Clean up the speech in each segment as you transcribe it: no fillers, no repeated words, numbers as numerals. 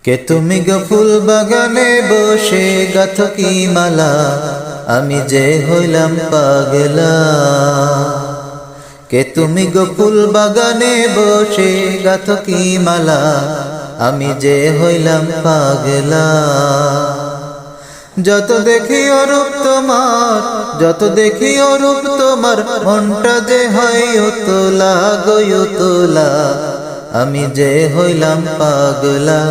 কে তুমি গো ফুল বাগানে বসে গাথো কি মালা, আমি যে হইলাম পাগলা। কে তুমি গো ফুল বাগানে বসে গাথো কি মালা, আমি যে হইলাম পাগলা। যত দেখি অরূপ তোমার, যত দেখি অরূপ তোমার, মনটা যে হয় উতলা গো উতলা, আমি যে হইলাম পাগলা।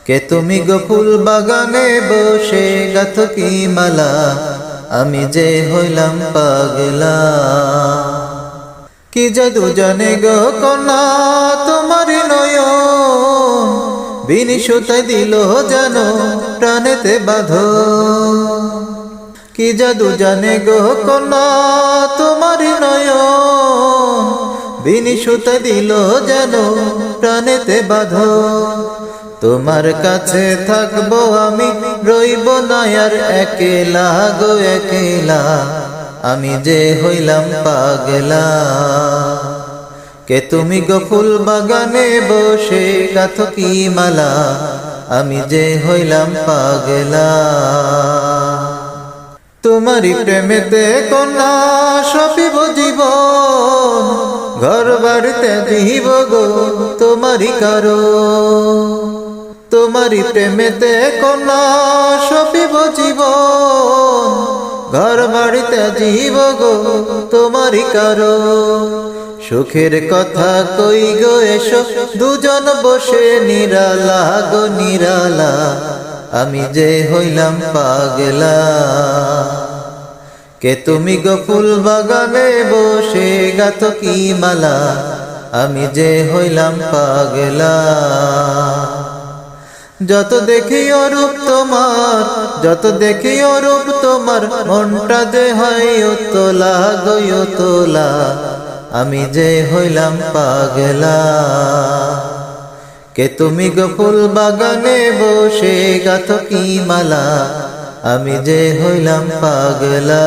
কে তুমি গো ফুল বাগানে বসে গাথো কি মালা, আমি যে হইলাম পাগলা। কি জাদু জানে গো কন্যা তোমার নয়ন, বিনি সুতায় দিল জানো প্রাণেতে বাঁধো। কি জাদু জানে গো কন্যা তোমার নয়ন, বিনি সুতায় দিল জানো প্রাণেতে বাঁধো। তোমার কাছে থাকবো আমি, রইব না আর একলা গো একলা, আমি যে হইলাম পাগলা। কে তুমি গো ফুল বাগানে বসে গাথো কি মালা, আমি যে হইলাম পাগলা। তোমারি প্রেমেতে কন্যা সপিব জীবন, ঘর বাড়িতে দিব গো তোমারি কারো। তোমারি প্রেমেতে কন্যা সপিব জীবন, ঘর বাড়িতে দিব গো তোমারি কারো। সুখের কথা কই গো এসো দুজন বসে নিরালা গো নিরালা, আমি যে হইলাম পাগলা। কে তুমি গো ফুল বাগানে বসে গাথো কি মালা, আমি যে হইলাম পাগলা। যত দেখি অরূপ তোমার, যত দেখি অরূপ তোমার, মনটা যে হয় উতলা গো উতলা, আমি যে হইলাম পাগলা। কে তুমি গো ফুল বাগানে বসে গাথো কি মালা, আমি যে হইলাম পাগলা।